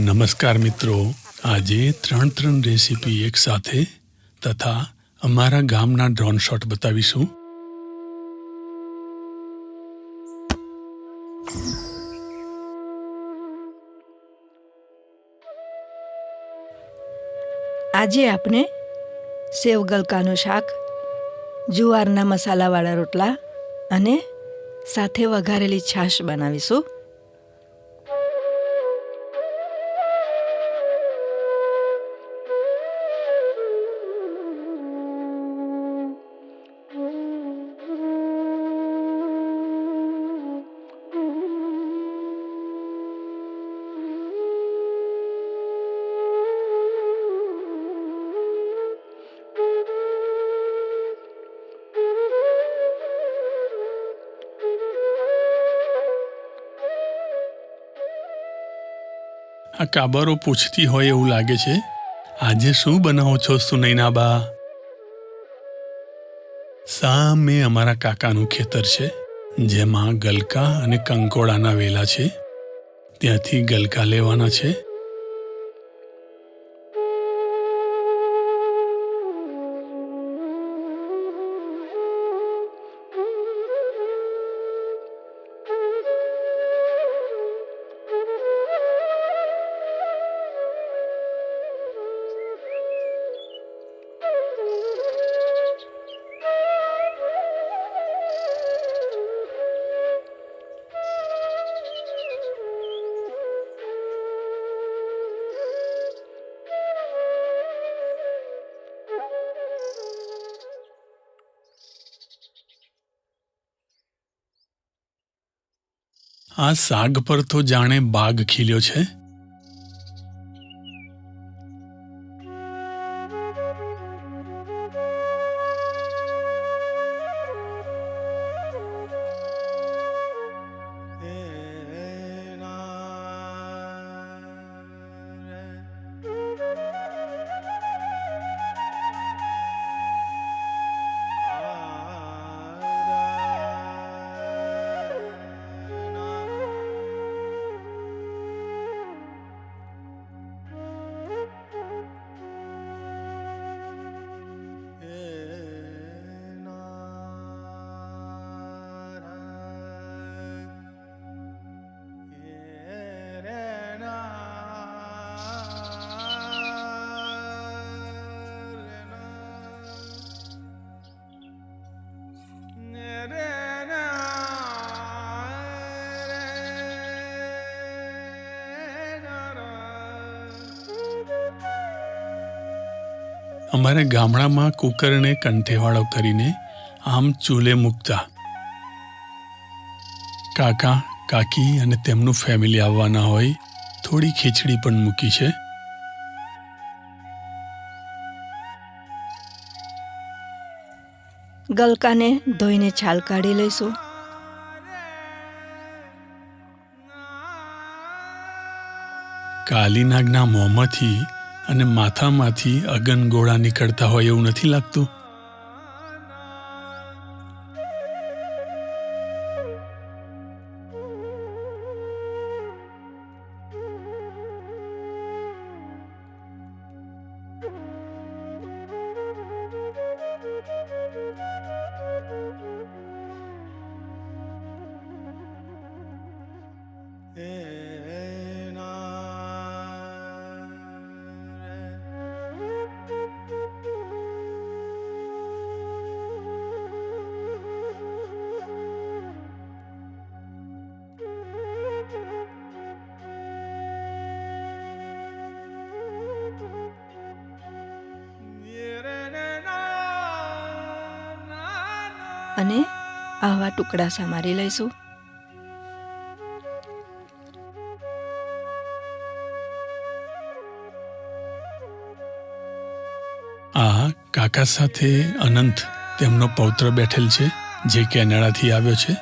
નમસ્કાર મિત્રો, આજે ત્રણ રેસીપી એક સાથે તથા અમારા ગામના ડ્રોન શોટ બતાવીશું. આજે આપણે સેવ ગલકાનું શાક, જુવારના મસાલાવાળા રોટલા અને સાથે વઘારેલી છાશ બનાવીશું. આ કાબરો પૂછતી હોય એવું લાગે છે, આજે શું બનાવો છો સુનૈના બા? સામે અમારા કાકાનું ખેતર છે, જેમાં ગલકા અને કંકોડાના વેલા છે. ત્યાંથી ગલકા લેવાના છે. આ શાક પર તો જાણે બાગ ખીલ્યો છે. અમારે ગામડામાં કુકરને કંઠેવાળો કરીને આમ ચૂલે મૂકતા. કાકા કાકી અને તેમનું ફેમિલી આવવાના હોય. થોડી ખીચડી પણ મૂકી છે. ગલકાને ધોઈને છાલ કાઢી લઈશું. કાલી નાગના મોંમાંથી અને માથામાંથી અગનગોળા નીકળતા હોય એવું નથી લાગતું? અને આવા ટુકડા સમારી લઈશું. આ કાકા સાથે અનંત તેમનો પૌત્ર બેઠેલ છે, જે કેનેડાથી આવ્યો છે,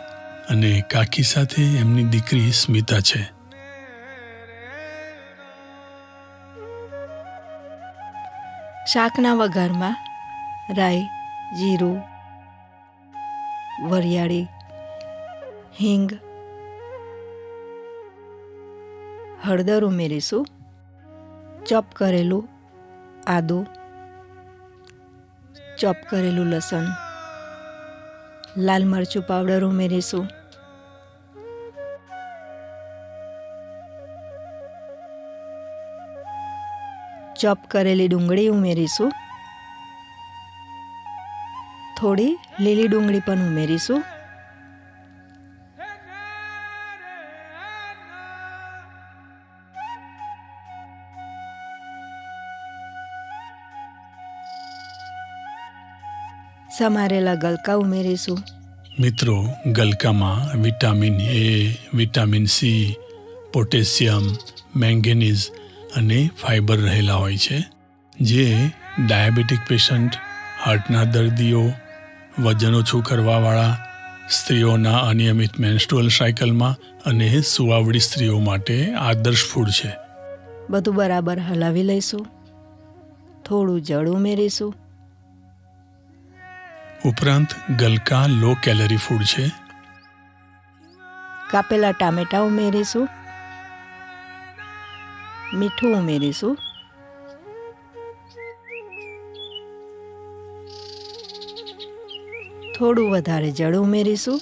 અને કાકી સાથે એમની દીકરી સ્મિતા છે. શાકના વઘારમાં રાઈ, જીરું, વરિયાળી, હિંગ, હળદર ઉમેરીશું, ચોપ કરેલું આદું, ચોપ કરેલું લસણ, લાલ મરચું પાવડર ઉમેરીશું, ચોપ કરેલી ડુંગળી ઉમેરીશું, થોડી લીલી ડુંગળી પણ ઉમેરીશું, સમારેલા ગલકા ઉમેરીશું. મિત્રો, ગલકામાં vitamin A, vitamin C, potassium, manganese અને ફાઇબર રહેલા હોય છે, જે ડાયાબિટીક પેશન્ટ, હાર્ટના દર્દીઓ, વજન ઓછું કરવાવાળા, સ્ત્રીઓના અનિયમિત મેન્સ્ટ્રુઅલ સાયકલમાં અને સુવાવડી સ્ત્રીઓ માટે આદર્શ ફૂડ છે. બધું બરાબર હલાવી લઈશું. થોડું જળ ઉમેરીશું. ઉપરાંત ગલકા લો કેલરી ફૂડ છે. કાપેલા ટામેટાં ઉમેરીશું, મીઠું ઉમેરીશું, થોડું વધારે જળ ઉમેરીશું,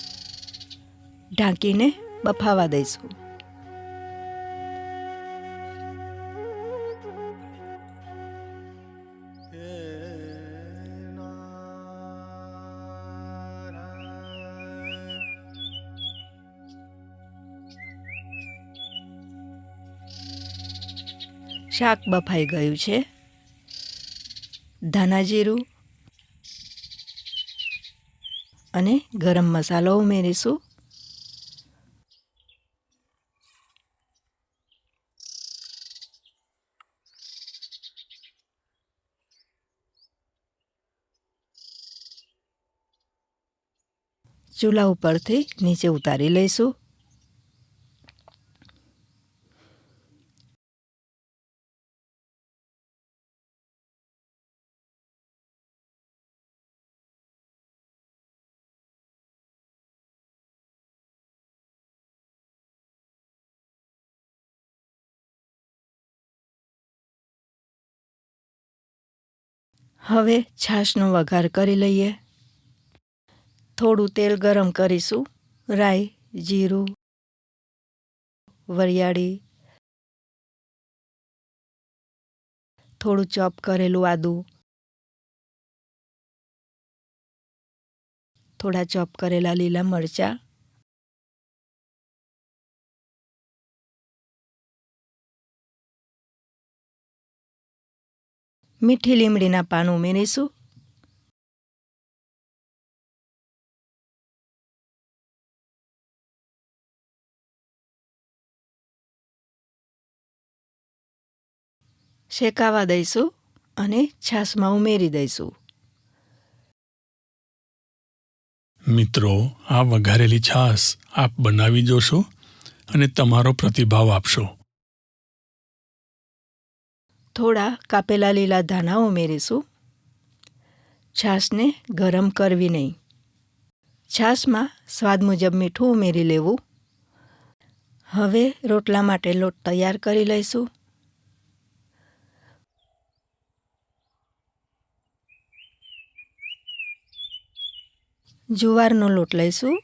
ઢાંકીને બફાવા દઈશું. શાક બફાઈ ગયું છે. ધાણા જીરું અને ગરમ મસાલો ઉમેરીશું. ચૂલા ઉપરથી નીચે ઉતારી લઈશું. હવે છાશનો વઘાર કરી લઈએ. થોડું તેલ ગરમ કરીશું. રાઈ, જીરું, વરિયાળી, થોડું ચોપ કરેલું આદું, થોડા ચોપ કરેલા લીલા મરચાં, મીઠી લીમડીના પાન ઉમેરીશું. શેકાવા દઈશું અને છાશમાં ઉમેરી દઈશું. મિત્રો, આ વઘારેલી છાશ આપ બનાવી જોશો અને તમારો પ્રતિભાવ આપશો. થોડા કાપેલા લીલા ધાણા ઉમેરીશું. છાશને ગરમ કરવી નહીં. છાશમાં સ્વાદ મુજબ મીઠું ઉમેરી લેવું. હવે રોટલા માટે લોટ તૈયાર કરી લઈશું. જુવારનો લોટ લઈશું.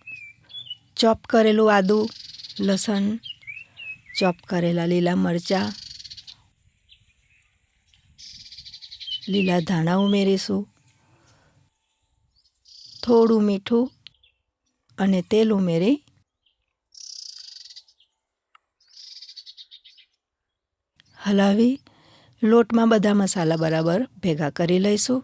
ચોપ કરેલું આદું, લસણ, ચોપ કરેલા લીલા મરચાં, લીલા ધાણા ઉમેરીશું. થોડું મીઠું અને તેલ ઉમેરી હલાવી લોટમાં બધા મસાલા બરાબર ભેગા કરી લઈશું.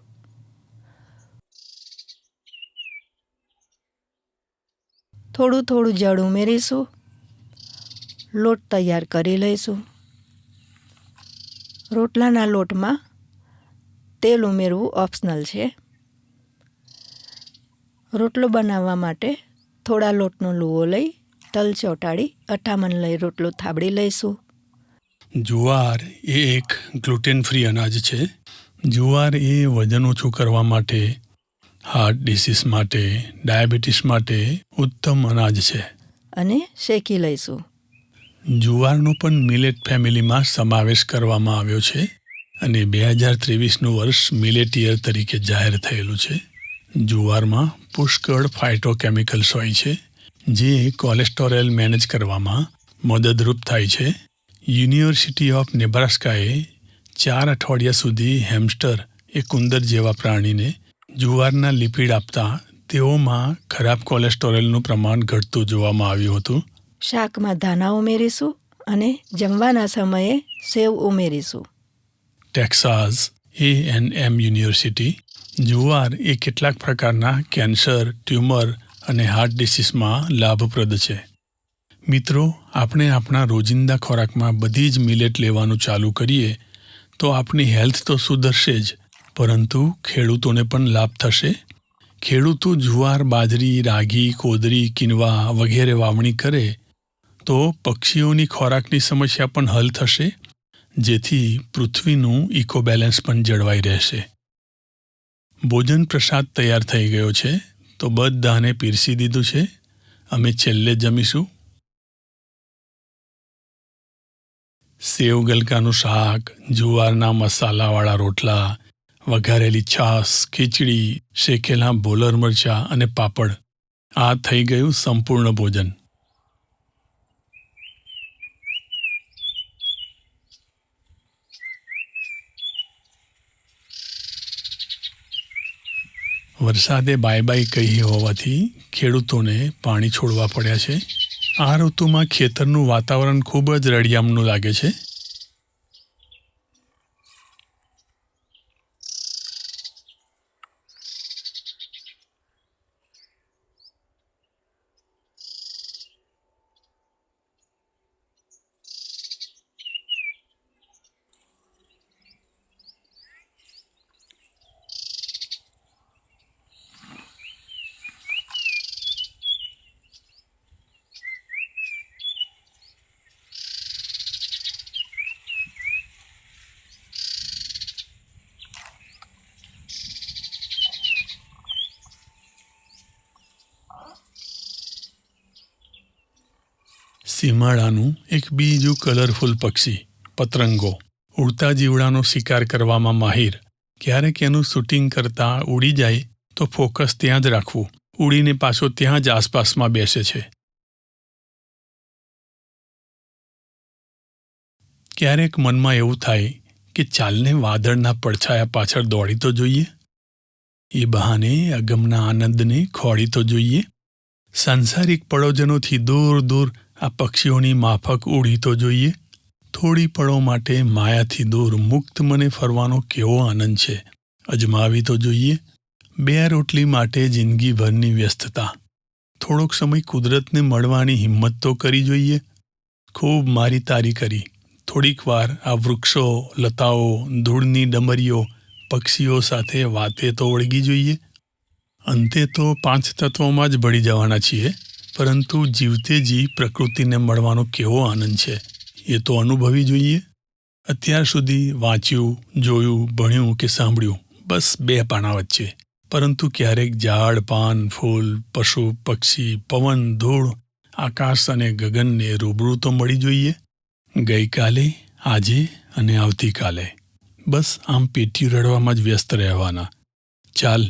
થોડું થોડું જળ ઉમેરીશું. લોટ તૈયાર કરી લઈશું. રોટલાના લોટમાં તેલ ઉમેરવું ઓપ્શનલ છે. રોટલો બનાવવા માટે થોડા લોટનો લુવો લઈ તલ ચોંટાડી અઠામણ લઈ રોટલો થાબડી લઈશું. જુવાર એ એક ગ્લુટેન ફ્રી અનાજ છે. જુવાર એ વજન ઓછું કરવા માટે, હાર્ટ ડિસીઝ માટે, ડાયાબિટીસ માટે ઉત્તમ અનાજ છે. અને શેકી લઈશું. જુવારનો પણ મિલેટ ફેમિલીમાં સમાવેશ કરવામાં આવ્યો છે અને 2023નું વર્ષ મિલેટ યર તરીકે જાહેર થયેલું છે. જુવારમાં પુષ્કળ ફાઇટોકેમિકલ્સ હોય છે જે કોલેસ્ટેરોલ મેનેજ કરવામાં મદદરૂપ થાય છે. યુનિવર્સિટી ઓફ નેબ્રાસ્કાએ 4 અઠવાડિયા સુધી હેમસ્ટર એક ઉંદર જેવા પ્રાણીને જુવારના લિપિડ આપતા તેઓમાં ખરાબ કોલેસ્ટેરોલનું પ્રમાણ ઘટતું જોવામાં આવ્યું હતું. શાકમાં ધાણા ઉમેરીશું અને જમવાના સમયે સેવ ઉમેરીશું. ટેક્સાસ A&M યુનિવર્સિટી જુવાર એ કેટલાક પ્રકારના કેન્સર, ટ્યુમર અને હાર્ટ ડિસીઝમાં લાભપ્રદ છે. મિત્રો, આપણે આપણા રોજિંદા ખોરાકમાં બધી જ મિલેટ લેવાનું ચાલુ કરીએ તો આપણી હેલ્થ તો સુધરશે જ, પરંતુ ખેડૂતોને પણ લાભ થશે. ખેડૂતો જુવાર, બાજરી, રાગી, કોદરી, કિનવા વગેરે વાવણી કરે તો પક્ષીઓની ખોરાકની સમસ્યા પણ હલ થશે, જેથી પૃથ્વીનું ઇકો બેલેન્સ પણ જળવાઈ રહેશે. ભોજન પ્રસાદ તૈયાર થઈ ગયો છે તો બધાને પીરસી દીધું છે. અમે છેલ્લે જમીશું. સેવ ગલકાનું શાક, જુવારના મસાલાવાળા રોટલા, વઘારેલી છાશ, ખીચડી, શેકેલા બોલર મરચાં અને પાપડ. આ થઈ ગયું સંપૂર્ણ ભોજન. વરસાદે બાય બાય કહી હોવાથી ખેડૂતોને પાણી છોડવા પડ્યા છે. આ ઋતુમાં ખેતરનું વાતાવરણ ખૂબ જ રળિયામણું લાગે છે. સીમાડાનું એક બીજું કલરફુલ પક્ષી પતંગો ઉડતા જીવડાનો શિકાર કરવામાં માહિર. ક્યારેક એનું શૂટિંગ કરતાં ઉડી જાય તો ફોકસ ત્યાં જ રાખવું. ઉડીને પાછો ત્યાં જ આસપાસમાં બેસે છે. ક્યારેક મનમાં એવું થાય કે ચાલને વાદળના પડછાયા પાછળ દોડી તો જોઈએ. એ બહાને અગમના આનંદને ખોળી તો જોઈએ. સાંસારિક પડોજનોથી દૂર દૂર આ પક્ષીઓની માફક ઉડી તો જોઈએ. થોડી પળો માટે માયાથી દૂર મુક્ત મને ફરવાનો કેવો આનંદ છે, અજમાવી તો જોઈએ. 2 રોટલી માટે જિંદગીભરની વ્યસ્તતા. થોડોક સમય કુદરતને મળવાની હિંમત તો કરી જોઈએ. ખૂબ મારી તારી કરી. થોડીક વાર આ વૃક્ષો, લતાઓ, ધૂળની ડમરીઓ, પક્ષીઓ સાથે વાતે તો વળગી જોઈએ. અંતે તો 5 તત્વોમાં જ ભળી જવાના છીએ, પરંતુ જીવતે જી પ્રકૃતિને મળવાનો કેવો આનંદ છે એ તો અનુભવી જોઈએ. અત્યાર સુધી વાંચ્યું, જોયું, ભણ્યું કે સાંભળ્યું બસ 2 પાના વચ્ચે, પરંતુ ક્યારેક ઝાડ, પાન, ફૂલ, પશુ, પક્ષી, પવન, ધૂળ, આકાશ અને ગગનને રૂબરૂ તો મળી જોઈએ. ગઈકાલે, આજે અને આવતીકાલે બસ આમ પેટીયું રડવામાં જ વ્યસ્ત રહેવાના. ચાલ,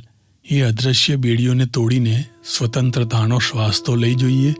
એ અદૃશ્ય બેડીઓને તોડીને સ્વતંત્રતાનો શ્વાસ તો લઈ જોઈએ.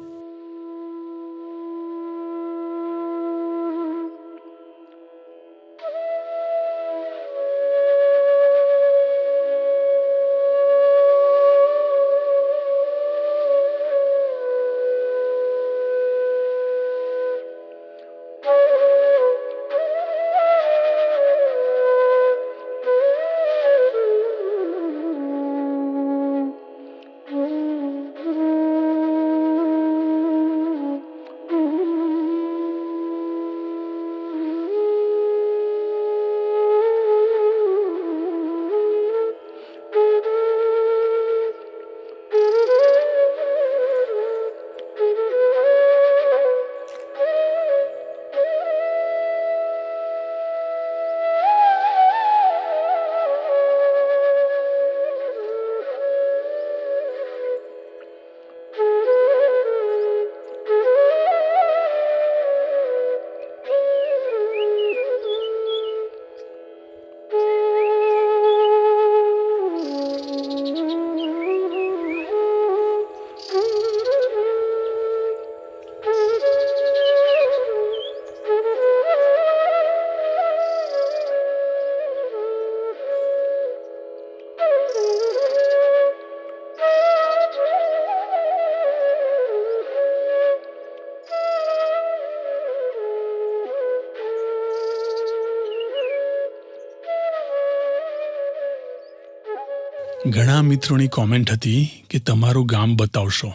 ઘણા મિત્રોની કોમેન્ટ હતી કે તમારું ગામ બતાવશો.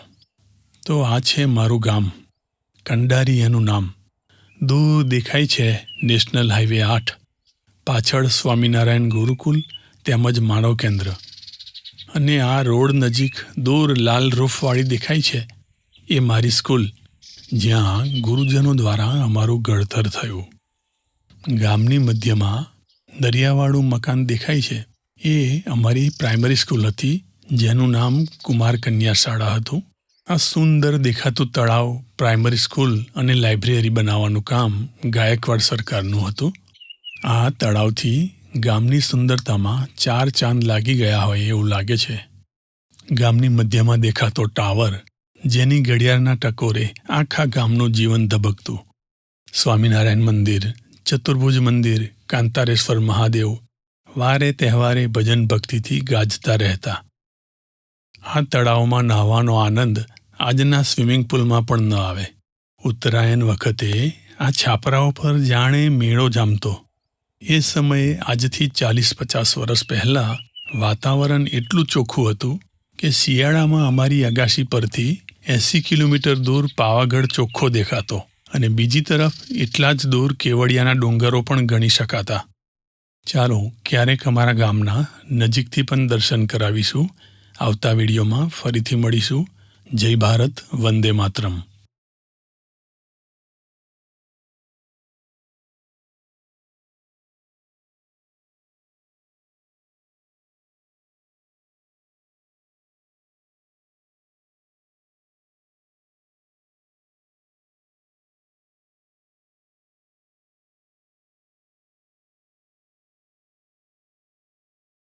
તો આ છે મારું ગામ, કંડારી એનું નામ. દૂર દેખાય છે નેશનલ હાઈવે 8, પાછળ સ્વામિનારાયણ ગુરુકુલ તેમજ માનવ કેન્દ્ર. અને આ રોડ નજીક દૂર લાલ રૂફવાળી દેખાય છે એ મારી સ્કૂલ, જ્યાં ગુરુજનો દ્વારા અમારું ઘડતર થયું. ગામની મધ્યમાં દરિયાવાળું મકાન દેખાય છે એ અમારી પ્રાઇમરી સ્કૂલ હતી, જેનું નામ કુમાર કન્યા શાળા હતું. આ સુંદર દેખાતું તળાવ પ્રાઇમરી સ્કૂલ અને લાઇબ્રેરી બનાવવાનું કામ ગાયકવાડ સરકારનું હતું. આ તળાવથી ગામની સુંદરતામાં 4 ચાંદ લાગી ગયા હોય એવું લાગે છે. ગામની મધ્યમાં દેખાતો ટાવર, જેની ઘડિયાળના ટકોરે આખા ગામનું જીવન ધબકતું. સ્વામિનારાયણ મંદિર, ચતુર્ભુજ મંદિર, કાંતારેશ્વર મહાદેવ વારે તહેવારે ભજન ભક્તિથી ગાજતા રહેતા. આ તળાવમાં નહાવાનો આનંદ આજના સ્વિમિંગ પુલમાં પણ ન આવે. ઉત્તરાયણ વખતે આ છાપરાઓ પર જાણે મેળો જામતો. એ સમયે આજથી 40-50 વર્ષ પહેલાં વાતાવરણ એટલું ચોખ્ખું હતું કે શિયાળામાં અમારી અગાશી પરથી 80 કિલોમીટર દૂર પાવાગઢ ચોખ્ખો દેખાતો અને બીજી તરફ એટલા જ દૂર કેવડિયાના ડુંગરો પણ ગણી શકાતા. ચાલો ક્યારેક અમારા ગામના નજીકથી પણ દર્શન કરાવીશું. આવતા વિડીયોમાં ફરીથી મળીશું. જય ભારત, વંદે માતરમ.